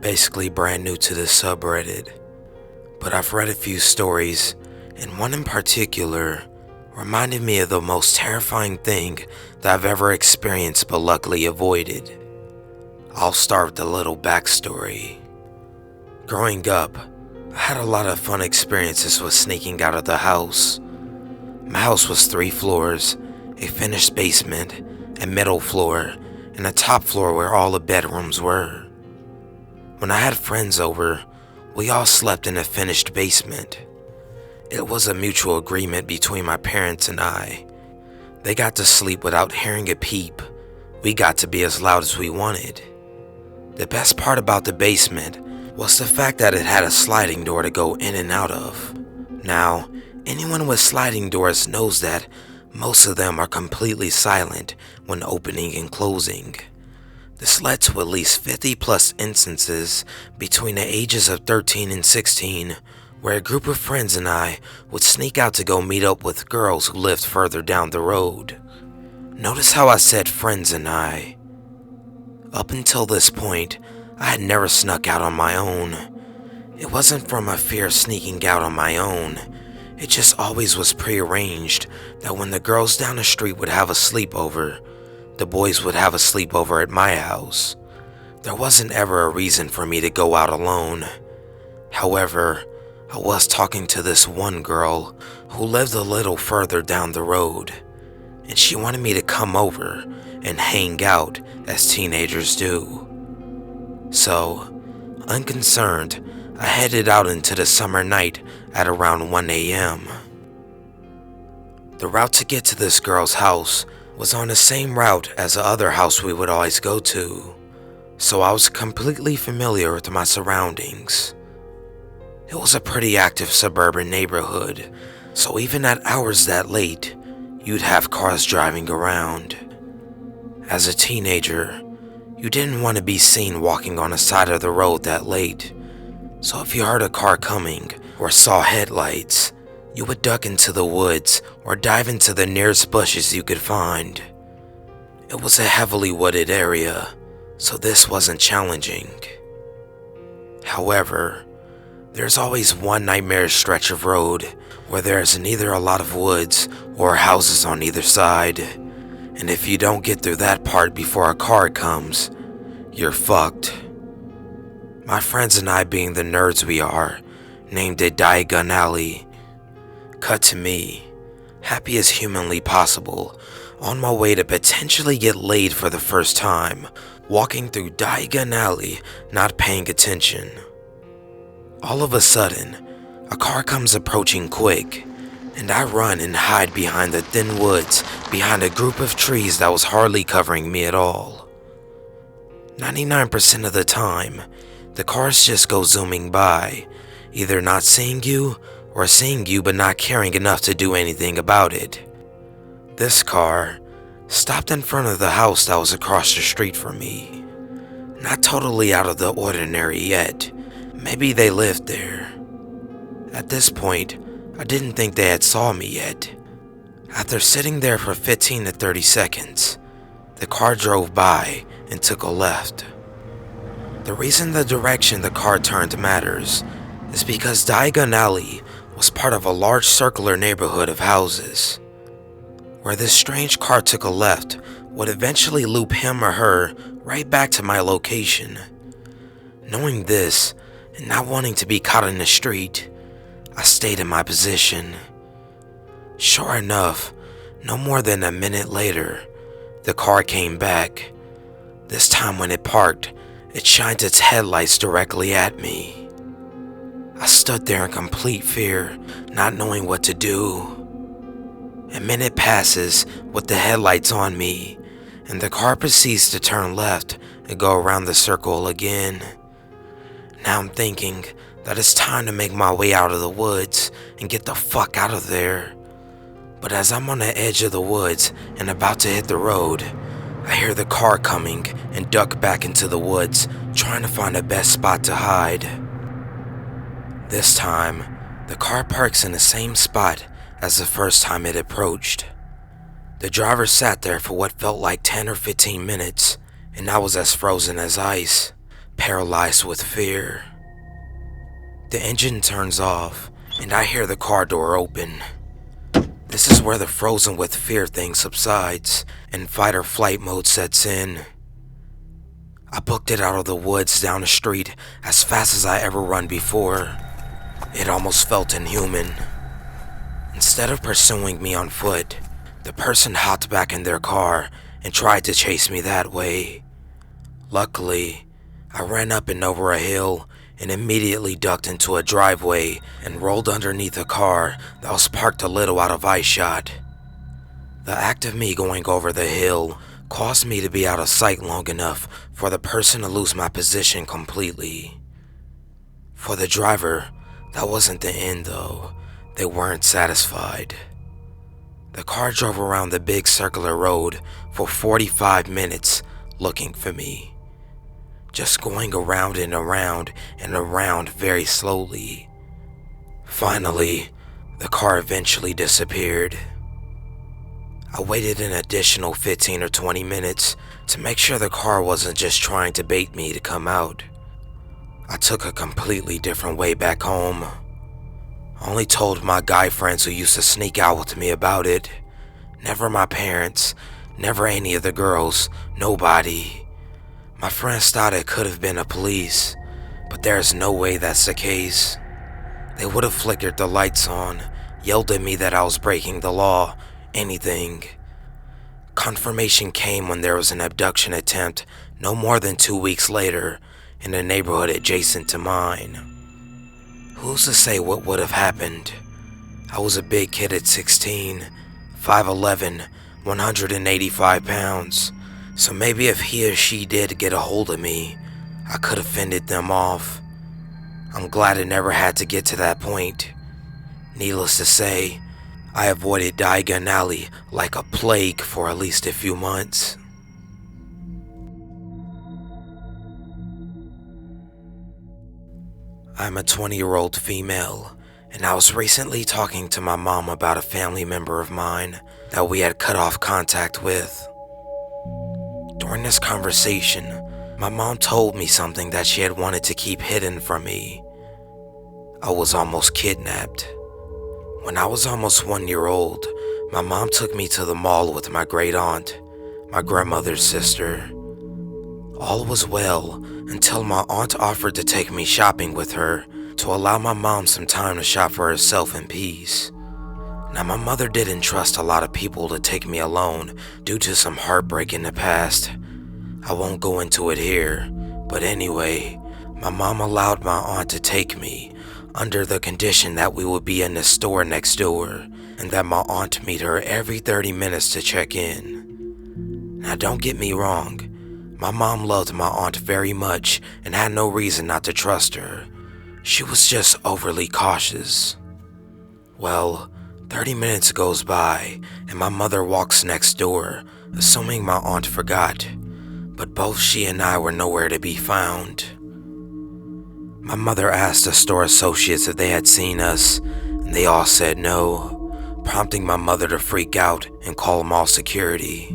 basically brand new to this subreddit, but I've read a few stories, and one in particular reminded me of the most terrifying thing that I've ever experienced but luckily avoided. I'll start with a little backstory. Growing up, I had a lot of fun experiences with sneaking out of the house. My house was 3 floors, a finished basement, a middle floor, and a top floor where all the bedrooms were. When I had friends over, we all slept in a finished basement. It was a mutual agreement between my parents and I. They got to sleep without hearing a peep. We got to be as loud as we wanted. The best part about the basement was the fact that it had a sliding door to go in and out of. Now, anyone with sliding doors knows that most of them are completely silent when opening and closing. This led to at least 50 plus instances between the ages of 13 and 16 where a group of friends and I would sneak out to go meet up with girls who lived further down the road. Notice how I said friends and I. Up until this point, I had never snuck out on my own. It wasn't from a fear of sneaking out on my own. It just always was prearranged that when the girls down the street would have a sleepover, the boys would have a sleepover at my house. There wasn't ever a reason for me to go out alone. However, I was talking to this one girl who lived a little further down the road, and she wanted me to come over and hang out as teenagers do. So, unconcerned, I headed out into the summer night at around 1 a.m. The route to get to this girl's house was on the same route as the other house we would always go to, so I was completely familiar with my surroundings. It was a pretty active suburban neighborhood, so even at hours that late, you'd have cars driving around. As a teenager, you didn't want to be seen walking on the side of the road that late, so if you heard a car coming or saw headlights, you would duck into the woods or dive into the nearest bushes you could find. It was a heavily wooded area, so this wasn't challenging. However, there's always one nightmarish stretch of road where there's neither a lot of woods or houses on either side, and if you don't get through that part before a car comes, you're fucked. My friends and I, being the nerds we are, named it Diagon Alley. Cut to me, happy as humanly possible, on my way to potentially get laid for the first time, walking through Diagon Alley, not paying attention. All of a sudden, a car comes approaching quick, and I run and hide behind the thin woods behind a group of trees that was hardly covering me at all. 99% of the time, the cars just go zooming by, either not seeing you or seeing you but not caring enough to do anything about it. This car stopped in front of the house that was across the street from me. Not totally out of the ordinary yet. Maybe they lived there. At this point, I didn't think they had saw me yet. After sitting there for 15 to 30 seconds, the car drove by and took a left. The reason the direction the car turned matters is because Diagon Alley was part of a large circular neighborhood of houses. Where this strange car took a left would eventually loop him or her right back to my location. Knowing this, and not wanting to be caught in the street, I stayed in my position. Sure enough, no more than a minute later, the car came back. This time when it parked, it shined its headlights directly at me. I stood there in complete fear, not knowing what to do. A minute passes with the headlights on me, and the car proceeds to turn left and go around the circle again. Now I'm thinking that it's time to make my way out of the woods and get the fuck out of there. But as I'm on the edge of the woods and about to hit the road, I hear the car coming and duck back into the woods, trying to find the best spot to hide. This time, the car parks in the same spot as the first time it approached. The driver sat there for what felt like 10 or 15 minutes, and I was as frozen as ice. paralyzed with fear. The engine turns off, and I hear the car door open. This is where the frozen with fear thing subsides, and fight or flight mode sets in. I booked it out of the woods down the street as fast as I ever run before. It almost felt inhuman. Instead of pursuing me on foot, the person hopped back in their car and tried to chase me that way. Luckily, I ran up and over a hill and immediately ducked into a driveway and rolled underneath a car that was parked a little out of eyeshot. The act of me going over the hill caused me to be out of sight long enough for the person to lose my position completely. For the driver, that wasn't the end though. They weren't satisfied. The car drove around the big circular road for 45 minutes looking for me. Just going around and around and around very slowly. Finally, the car eventually disappeared. I waited an additional 15 or 20 minutes to make sure the car wasn't just trying to bait me to come out. I took a completely different way back home. I only told my guy friends who used to sneak out with me about it. Never my parents, never any of the girls, nobody. My friends thought it could have been the police, but there's no way that's the case. They would have flickered the lights on, yelled at me that I was breaking the law, anything. Confirmation came when there was an abduction attempt no more than 2 weeks later in a neighborhood adjacent to mine. Who's to say what would have happened? I was a big kid at 16, 5'11", 185 pounds, so maybe if he or she did get a hold of me, I could have fended them off. I'm glad it never had to get to that point. Needless to say, I avoided Diagon Alley like a plague for at least a few months. I'm a 20-year-old female, and I was recently talking to my mom about a family member of mine that we had cut off contact with. During this conversation, my mom told me something that she had wanted to keep hidden from me. I was almost kidnapped. When I was almost 1 year old, my mom took me to the mall with my great aunt, my grandmother's sister. All was well until my aunt offered to take me shopping with her to allow my mom some time to shop for herself in peace. Now, my mother didn't trust a lot of people to take me alone due to some heartbreak in the past. I won't go into it here, but anyway, my mom allowed my aunt to take me under the condition that we would be in the store next door and that my aunt meet her every 30 minutes to check in. Now, don't get me wrong, my mom loved my aunt very much and had no reason not to trust her. She was just overly cautious. Well, 30 minutes goes by and my mother walks next door, assuming my aunt forgot, but both she and I were nowhere to be found. My mother asked the store associates if they had seen us, and they all said no, prompting my mother to freak out and call mall security.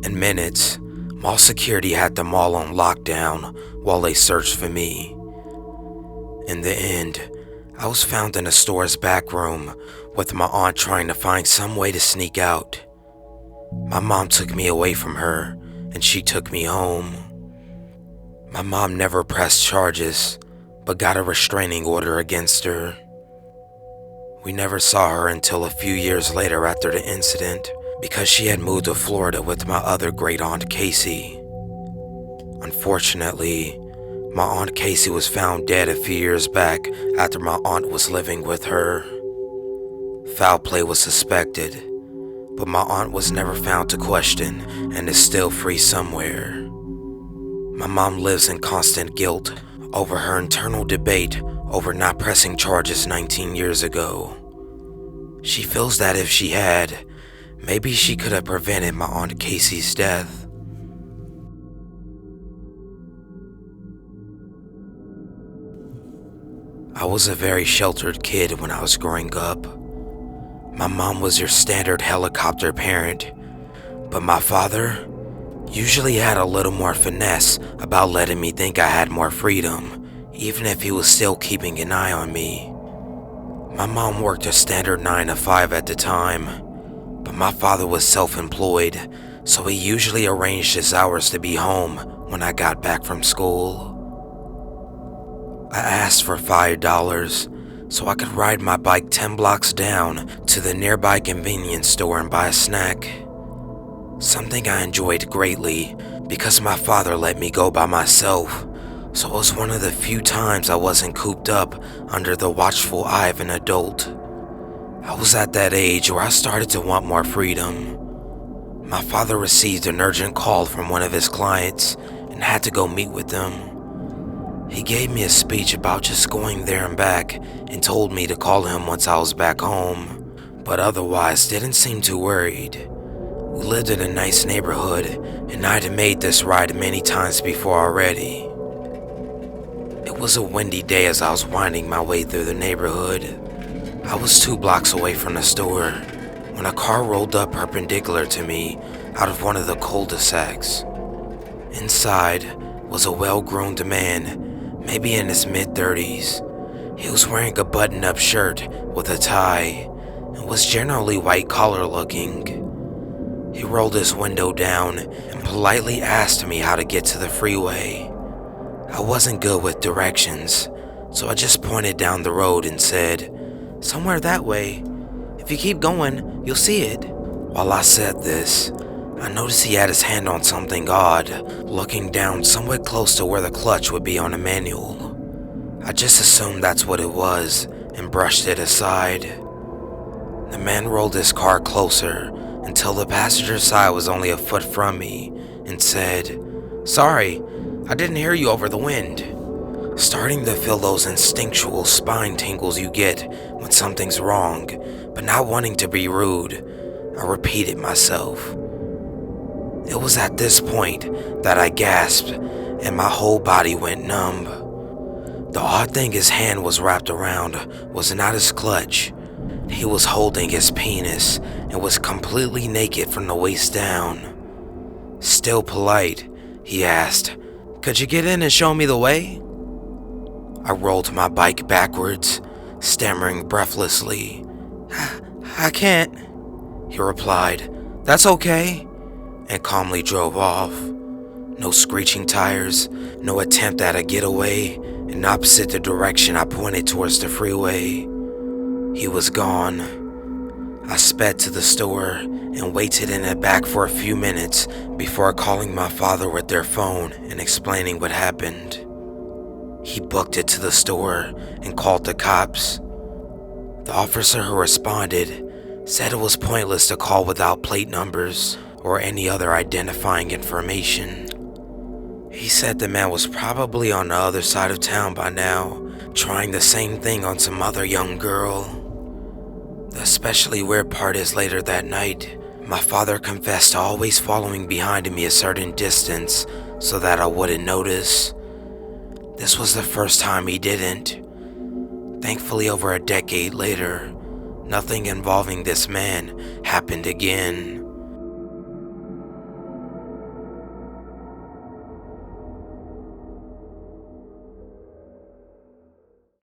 In minutes, mall security had the mall on lockdown while they searched for me. In the end, I was found in the store's back room with my aunt trying to find some way to sneak out. My mom took me away from her, and she took me home. My mom never pressed charges, but got a restraining order against her. We never saw her until a few years later after the incident, because she had moved to Florida with my other great aunt Casey. Unfortunately, my aunt Casey was found dead a few years back after my aunt was living with her. Foul play was suspected, but my aunt was never found to question and is still free somewhere. My mom lives in constant guilt over her internal debate over not pressing charges 19 years ago. She feels that if she had, maybe she could have prevented my aunt Casey's death. I was a very sheltered kid when I was growing up. My mom was your standard helicopter parent, but my father, usually had a little more finesse about letting me think I had more freedom, even if he was still keeping an eye on me. My mom worked a standard 9 to 5 at the time, but my father was self-employed, so he usually arranged his hours to be home when I got back from school. I asked for $5 so I could ride my bike 10 blocks down to the nearby convenience store and buy a snack. Something I enjoyed greatly because my father let me go by myself, so it was one of the few times I wasn't cooped up under the watchful eye of an adult. I was at that age where I started to want more freedom. My father received an urgent call from one of his clients and had to go meet with them. He gave me a speech about just going there and back and told me to call him once I was back home, but otherwise didn't seem too worried. We lived in a nice neighborhood and I'd made this ride many times before already. It was a windy day as I was winding my way through the neighborhood. I was 2 blocks away from the store when a car rolled up perpendicular to me out of one of the cul-de-sacs. Inside was a well-groomed man, maybe in his mid-30s. He was wearing a button-up shirt with a tie and was generally white-collar looking. He rolled his window down and politely asked me how to get to the freeway. I wasn't good with directions, so I just pointed down the road and said, "Somewhere that way. If you keep going, you'll see it." While I said this, I noticed he had his hand on something odd, looking down somewhat close to where the clutch would be on a manual. I just assumed that's what it was and brushed it aside. The man rolled his car closer until the passenger side was only a foot from me and said, "Sorry, I didn't hear you over the wind." Starting to feel those instinctual spine tingles you get when something's wrong, but not wanting to be rude, I repeated myself. It was at this point that I gasped and my whole body went numb. The odd thing his hand was wrapped around was not his clutch. He was holding his penis and was completely naked from the waist down. Still polite, he asked, "Could you get in and show me the way?" I rolled my bike backwards, stammering breathlessly. I can't," he replied. "That's okay," and calmly drove off. No screeching tires, no attempt at a getaway, and opposite the direction I pointed towards the freeway. He was gone. I sped to the store and waited in the back for a few minutes before calling my father with their phone and explaining what happened. He booked it to the store and called the cops. The officer who responded said it was pointless to call without plate numbers or any other identifying information. He said the man was probably on the other side of town by now, trying the same thing on some other young girl. The especially weird part is later that night, my father confessed to always following behind me a certain distance so that I wouldn't notice. This was the first time he didn't. Thankfully, over a decade later, nothing involving this man happened again.